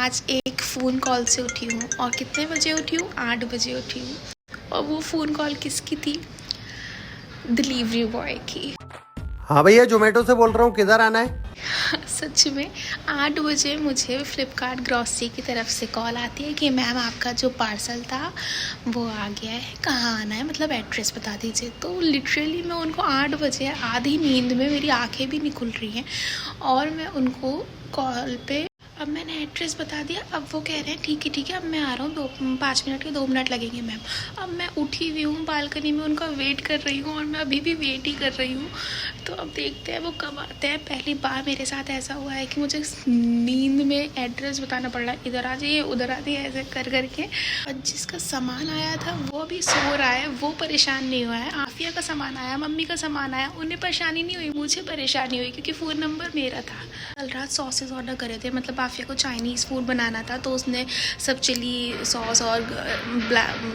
आज एक phone call से उठी हूँ और कितने बजे उठी हूँ? 8 बजे उठी हूँ। और वो फ़ोन कॉल किसकी थी? डिलीवरी बॉय की। हाँ भैया, जोमेटो से बोल रहा हूँ, किधर आना है? सच में 8 बजे मुझे फ्लिपकार्ट ग्रॉसरी की तरफ से कॉल आती है कि मैम आपका जो पार्सल था वो आ गया है, कहाँ आना है, मतलब एड्रेस बता दीजिए। तो लिटरली मैं उनको 8 बजे आधी नींद में, मेरी आंखें भी नहीं खुल रही हैं और मैं उनको कॉल पे अब मैंने एड्रेस बता दिया। अब वो कह रहे हैं ठीक है अब मैं आ रहा हूँ, 5 मिनट के 2 मिनट लगेंगे मैम। अब मैं उठी हुई हूँ, बालकनी में उनका वेट कर रही हूँ और मैं अभी भी वेट ही कर रही हूँ। तो अब देखते हैं वो कब आते हैं। पहली बार मेरे साथ ऐसा हुआ है कि मुझे नींद में एड्रेस बताना पड़ रहा है, इधर आ जाइए उधर आ जाइए ऐसे कर करके। और जिसका सामान आया था वो भी सो रहा है, वो परेशान नहीं हुआ है। आफिया का सामान आया, मम्मी का सामान आया, उन्हें परेशानी नहीं हुई, मुझे परेशानी हुई क्योंकि फ़ोन नंबर मेरा था। कल रात सॉसेस ऑर्डर करे थे, मतलब आफिया को चाइनीज़ फूड बनाना था तो उसने सब चिली सॉस और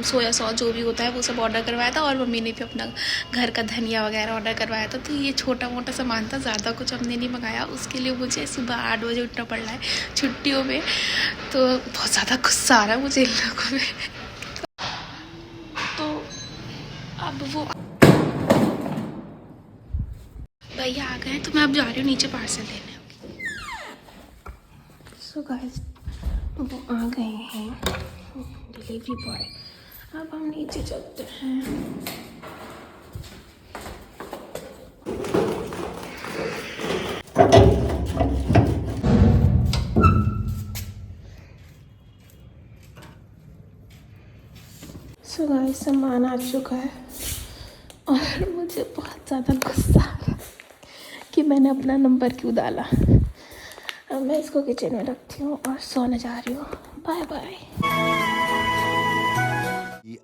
सोया सॉस जो भी होता है वो सब ऑर्डर करवाया था और मम्मी ने भी अपना घर का धनिया वगैरह ऑर्डर करवाया था। तो ये छोटा मोटा सामान था, ज़्यादा कुछ हमने नहीं मंगाया। उसके लिए मुझे सुबह 8 बजे उठना पड़ रहा है छुट्टियों में। तो बहुत ज़्यादा गुस्सा आ रहा है मुझे इन लोगों में। तो अब वो भैया आ गए तो मैं अब जा रही हूँ नीचे पार्सल लेने। सो गाइस वो आ गए हैं डिलीवरी बॉय। अब हम नीचे चलते हैं। सो गाइस सामान आ चुका है और मुझे बहुत ज़्यादा गुस्सा आ रहा है कि मैंने अपना नंबर क्यों डाला। अब मैं इसको किचन में रखती हूँ और सोने जा रही हूँ। Bye bye.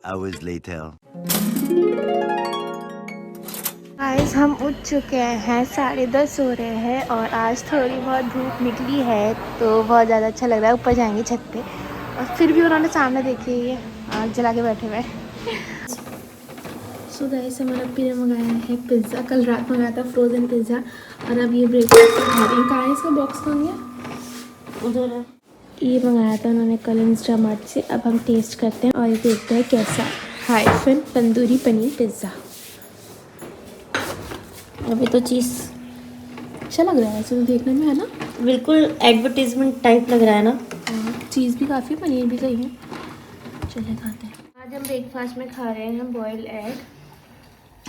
hours later. Guys हम उठ चुके हैं, 10:30 हो रहे हैं और आज थोड़ी बहुत धूप निकली है तो बहुत ज़्यादा अच्छा लग रहा है। ऊपर जाएंगे छत पे और फिर भी उन्होंने सामने देखिए ये आग जला के बैठे हुए हैं। सो गाइस हमारा पी ने मंगाया है पिज़्ज़ा। कल रात मंगाया था फ्रोज़न पिज़्ज़ा और अब ये ब्रेकफास्ट खा रही हैं। कहाँ है इसका बॉक्स? कहाँ गया? उधर है। ये मंगाया था उन्होंने कल इंस्टामार्ट से। अब हम टेस्ट करते हैं और ये देखते हैं कैसा। Hyphen tandoori paneer pizza. अभी तो चीज़ अच्छा लग रहा है ऐसे तो देखने में, है ना? बिल्कुल एडवर्टीजमेंट टाइप लग रहा है ना। चीज़ भी काफ़ी, पनीर भी सही है। चलिए खाते हैं। आज हम ब्रेकफास्ट में खा रहे हैं बॉइल्ड एग।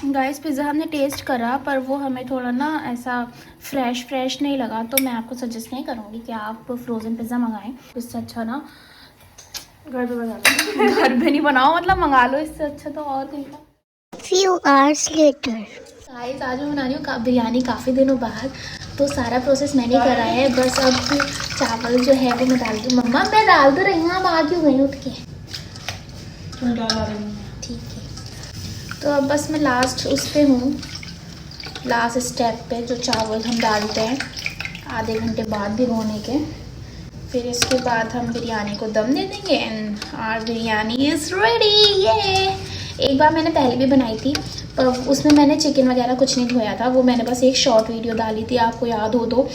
गाइस पिज़्ज़ा हमने टेस्ट करा पर वो हमें थोड़ा ना ऐसा फ्रेश नहीं लगा, तो मैं आपको सजेस्ट नहीं करूँगी कि आप फ्रोज़न पिज़्ज़ा मंगाएं। इससे अच्छा ना घर पे बना लो। घर पे नहीं बनाओ, मतलब मंगा लो, इससे अच्छा तो और कहीं का। Few hours later. गाइस आज मैं बना रही हूँ बिरयानी काफ़ी दिनों बाद। तो सारा प्रोसेस मैंने करा है, बस अब चावल जो है वो मैं डाल दूँ। मम्मा मैं डाल तो रही हूँ, आप आ क्यों गई उठ के? ठीक है। तो अब बस मैं लास्ट उस पर हूँ, लास्ट स्टेप पे जो चावल हम डालते हैं आधे घंटे बाद भिगोने के। फिर इसके बाद हम बिरयानी को दम दे देंगे and our biryani is ready. ये एक बार मैंने पहले भी बनाई थी पर उसमें मैंने चिकन वगैरह कुछ नहीं धोया था, वो मैंने बस एक शॉर्ट वीडियो डाली थी, आपको याद हो तो,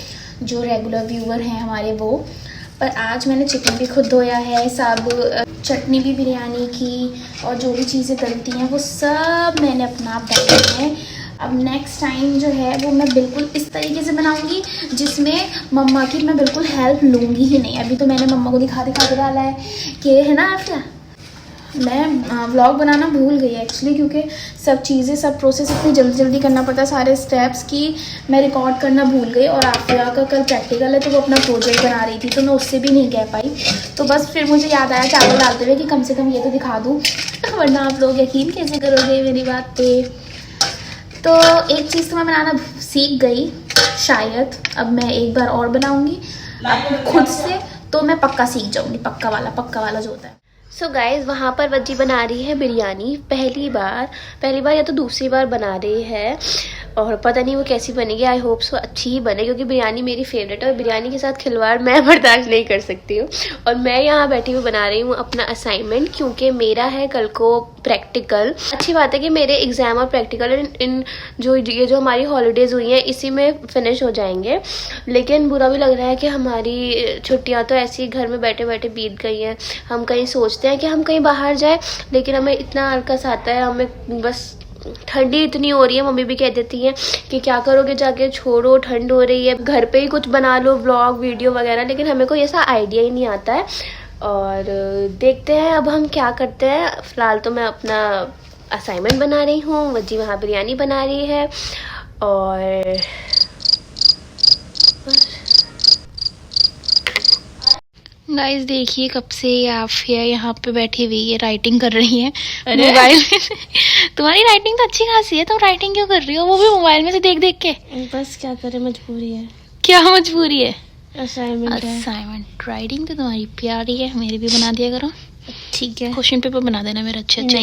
जो रेगुलर व्यूवर हैं हमारे वो। पर आज मैंने चिकन भी खुद धोया है, सब चटनी भी बिरयानी की और जो भी चीज़ें डलती हैं वो सब मैंने अपना आप डाली हैं। अब नेक्स्ट टाइम जो है वो मैं बिल्कुल इस तरीके से बनाऊंगी जिसमें मम्मा की मैं बिल्कुल हेल्प लूँगी ही नहीं। अभी तो मैंने मम्मा को दिखा के डाला है कि, है ना आफिया? मैं व्लॉग बनाना भूल गई एक्चुअली, क्योंकि सब चीज़ें सब प्रोसेस इतनी जल्दी करना पड़ता है, सारे स्टेप्स की मैं रिकॉर्ड करना भूल गई। और आफिया का कल प्रैक्टिकल है तो वो अपना प्रोजेक्ट बना रही थी तो मैं उससे भी नहीं कह पाई। तो बस फिर मुझे याद आया चावल डालते हुए कि कम से कम ये तो दिखा दूँ, वरना आप लोग यकीन कैसे करोगे मेरी बात पे। तो एक चीज़ तो मैं बनाना सीख गई शायद, अब मैं एक बार और बनाऊँगी अब खुद से तो मैं पक्का सीख जाऊँगी, पक्का वाला जो होता है। सो गाइज वहाँ पर वज्जी बना रही है बिरयानी। पहली बार या तो दूसरी बार बना रही है। और पता नहीं वो कैसी बनेगी। आई होप सो अच्छी ही बने, क्योंकि बिरयानी मेरी फेवरेट है और बिरयानी के साथ खिलवाड़ मैं बर्दाश्त नहीं कर सकती हूँ। और मैं यहाँ बैठी हुई बना रही हूँ अपना असाइनमेंट, क्योंकि मेरा है कल को प्रैक्टिकल। अच्छी बात है कि मेरे एग्जाम और प्रैक्टिकल इन ये जो हमारी हॉलीडेज हुई हैं इसी में फिनिश हो जाएंगे। लेकिन बुरा भी लग रहा है कि हमारी छुट्टियाँ तो ऐसी घर में बैठे बैठे बीत गई हैं। हम कहीं सोचते हैं कि हम कहीं बाहर जाए, लेकिन हमें इतना आलस आता है, हमें बस ठंडी इतनी हो रही है। मम्मी भी कह देती हैं कि क्या करोगे जाके, छोड़ो, ठंड हो रही है, घर पे ही कुछ बना लो, व्लॉग वीडियो वगैरह। लेकिन हमें कोई ऐसा आइडिया ही नहीं आता है। और देखते हैं अब हम क्या करते हैं। फ़िलहाल तो मैं अपना असाइनमेंट बना रही हूँ, वजी वहाँ बिरयानी बना रही है। और गाइस देखिए कब से ये आफिया यहाँ पे बैठी हुई है, राइटिंग कर रही है मोबाइल में। तुम्हारी राइटिंग तो अच्छी खासी है, तुम राइटिंग क्यों कर रही हो, वो भी मोबाइल में से देख देख के? बस क्या करें, मजबूरी है। क्या मजबूरी है? असाइनमेंट राइटिंग तो तुम्हारी प्यारी है, मेरी भी बना दिया करो। ठीक है, क्वेश्चन पेपर बना देना मेरा अच्छे अच्छे।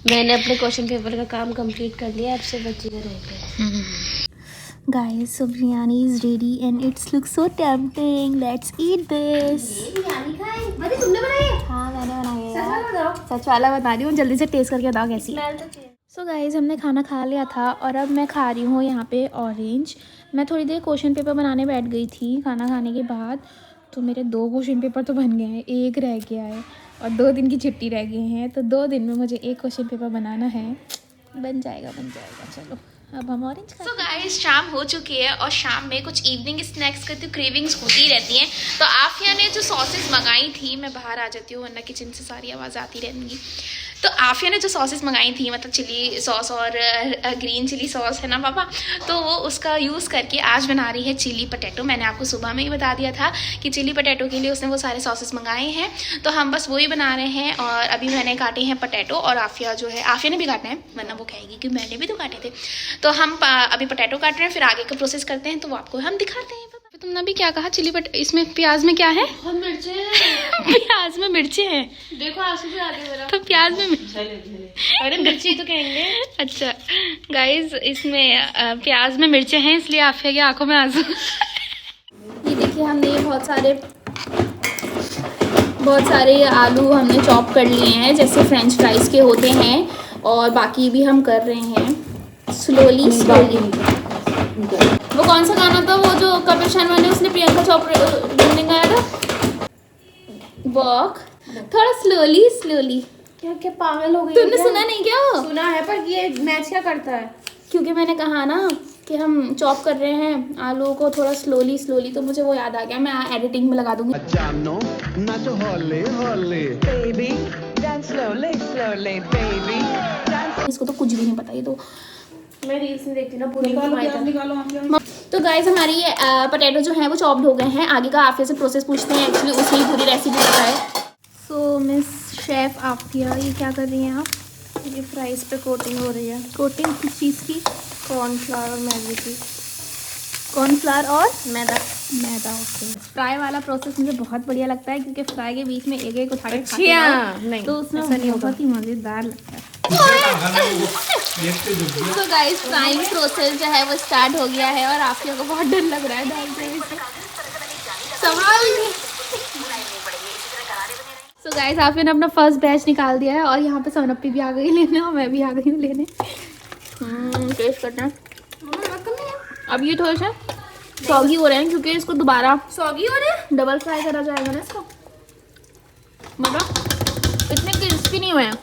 मैंने अपने क्वेश्चन पेपर का काम कंप्लीट कर लिया, अब से बच्चे रह गए। Guys, so biryani is ready and it looks so tempting. Let's eat this. तुमने बनाई है? हाँ मैंने बनाई है। सच वाला बता रही हूँ, जल्दी से टेस्ट करके बताओ कैसी। सो गाइज हमने खाना खा लिया था और अब मैं खा रही हूँ यहाँ पे ऑरेंज। मैं थोड़ी देर क्वेश्चन पेपर बनाने बैठ गई थी खाना खाने के बाद, तो मेरे 2 क्वेश्चन पेपर तो बन गए हैं, 1 रह गया है और 2 दिन की छुट्टी रह गई है। तो 2 दिन में मुझे 1 क्वेश्चन पेपर बनाना है। बन जाएगा चलो अब हम ऑरेंज। सो गाइस शाम हो चुकी है और शाम में कुछ इवनिंग स्नैक्स की तो क्रेविंग्स होती ही रहती हैं। तो आफिया ने जो सॉसेस मंगाई थी, मैं बाहर आ जाती हूँ वरना किचन से सारी आवाज़ आती रहेंगी। तो आफिया ने जो सॉसेस मंगाई थी, मतलब चिली सॉस और ग्रीन चिली सॉस है ना पापा, तो वो उसका यूज़ करके आज बना रही है चिली पटेटो। मैंने आपको सुबह में ही बता दिया था कि चिली पटेटो के लिए उसने वो सारे सॉसेस मंगाए हैं, तो हम बस वही बना रहे हैं। और अभी मैंने काटे हैं पटेटो और आफिया जो है, आफिया ने भी काटना है वरना वो कहेगी कि मैंने भी तो काटे थे। तो हम अभी पटेटो काट रहे हैं, फिर आगे का प्रोसेस करते हैं, तो वो आपको हम दिखाते हैं। तुमने अभी क्या कहा? चिली इसमें प्याज में क्या है? मिर्चे हैं। प्याज में मिर्चे हैं, देखो आंसू भी आ गए मेरा। तो प्याज में अरे मिर्ची तो कहेंगे। अच्छा गाइज इसमें प्याज में मिर्चे हैं, इसलिए आफिया की आंखों में आंसू। ये देखिए हमने बहुत सारे आलू हमने चॉप कर लिए हैं, जैसे फ्रेंच फ्राइज के होते हैं, और बाकी भी हम कर रहे हैं स्लोली। वो कौन सा गाना था वो जो कपिल शर्मा ने, उसने प्रियंका चोपड़ा ने गाया था, वॉक। थोड़ा स्लोली। क्या पागल हो गई? तुमने सुना नहीं क्या? सुना है, पर ये मैच क्या करता है? क्योंकि मैंने कहा ना कि हम चॉप कर रहे हैं आलू को थोड़ा स्लोली, तो मुझे वो याद आ गया। मैं एडिटिंग में लगा दूंगी। इसको तो कुछ भी नहीं पता, ये तो मैं रील्स में देखती ना पूरी। निकालो। तो गाइस हमारी ये पोटैटो जो है वो चॉप्ड हो गए हैं। आगे का आफिया से प्रोसेस पूछते हैं, एक्चुअली उसने ही पूरी रेसिपी बताया। सो मिस शेफ आफिया, ये क्या कर रही हैं आप? ये फ्राइज पे कोटिंग हो रही है। कोटिंग किस चीज़ की? कॉर्नफ्लावर और मैगी की। कॉर्नफ्लावर और मैदा। ओके। फ्राई वाला प्रोसेस मुझे बहुत बढ़िया लगता है, क्योंकि फ्राई के बीच में एक उठा के नहीं, तो उसमें बहुत ही मज़ेदार लगता है। तो गाइस फ्राइंग प्रोसेस जो है वो स्टार्ट हो गया है और आफिया को बहुत डर लग रहा है डालते हुए से। सो गाइस आफिया ने अपना फर्स्ट बैच निकाल दिया है और यहाँ पे सवनप्पी भी आ गई लेने और मैं भी आ गई हूँ लेने। टेस्ट करते हैं। अब ये थोड़े से सॉगी हो रहे हैं, क्योंकि इसको दोबारा सॉगी हो रहे हैं, डबल फ्राई करा जाएगा ना इसको, मतलब इतने क्रिस्पी नहीं हुए हैं।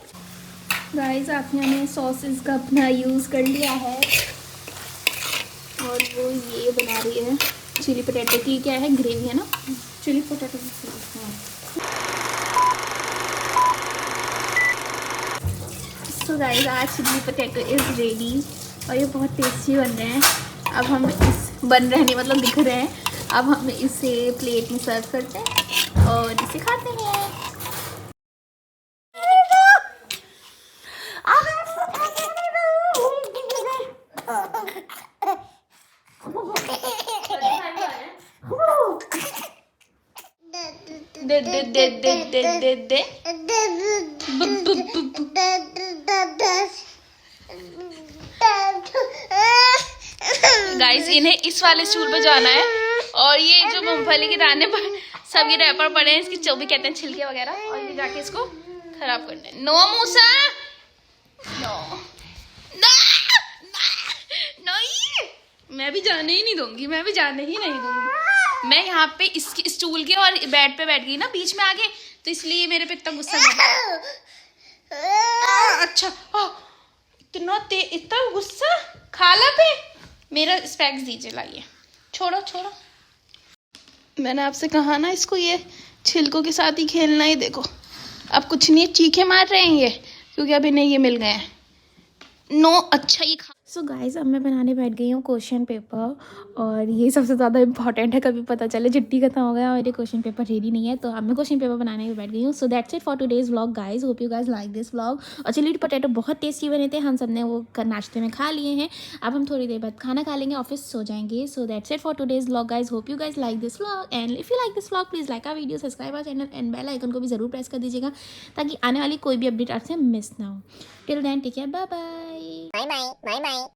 गाइस आफिया ने सॉसेस का अपना यूज़ कर लिया है और वो ये बना रही है चिली पोटैटो की। क्या है, ग्रेवी है ना, चिली पोटैटो। सो गाइस आज चिली पोटैटो इज़ रेडी और ये बहुत टेस्टी बन रहे हैं। अब हम मतलब दिख रहे हैं। अब हम इसे प्लेट में सर्व करते हैं और इसे खाते हैं। गाइस इन्हें इस वाले स्टूल पे जाना है और ये जो मूंगफली के दाने पर सब ये रैपर पड़े हैं, इसकी जो भी कहते हैं छिलके वगैरह, और ये जाके इसको खराब करना है। नो मूसा, नो नहीं, मैं भी जाने ही नहीं दूंगी, मैं भी जाने ही नहीं दूंगी। मैं यहाँ पे इसकी स्टूल के और बेड पे बैठ गई ना बीच में आगे, तो इसलिए मेरे पे इतना गुस्सा नहीं। अच्छा इतना गुस्सा खाला पे। मेरा स्पेक्स दीजिए, लाइए। छोड़ो छोड़ो, मैंने आपसे कहा ना इसको ये छिलकों के साथ ही खेलना ही। देखो अब कुछ नहीं, चीखे मार रहे हैं ये, क्योंकि अब इन्हें ये मिल गए हैं। नो अच्छा ये खा। सो गाइस अब मैं बनाने बैठ गई हूँ क्वेश्चन पेपर, और ये सबसे ज़्यादा इंपॉर्टेंट है, कभी पता चले चिट्ठी खत्म हो गया और ये क्वेश्चन पेपर रेडी नहीं है, तो अब मैं क्वेश्चन पेपर बनाने में बैठ गई हूँ। सो that's it for today's vlog guys, hope you guys like this vlog. और चिल्लीड पोटैटो बहुत टेस्टी बने थे, हम सब ने वो नाश्ते में खा लिए हैं। अब हम थोड़ी देर बाद खाना खा लेंगे, ऑफिस सो जाएंगे। So that's it for today's vlog guys, hope you guys like this vlog, and if you like this vlog please like our video, subscribe our channel and bell icon को भी जरूर प्रेस कर दीजिएगा, ताकि आने वाली कोई भी अपडेट आपसे मिस ना हो। Till then take care, bye bye.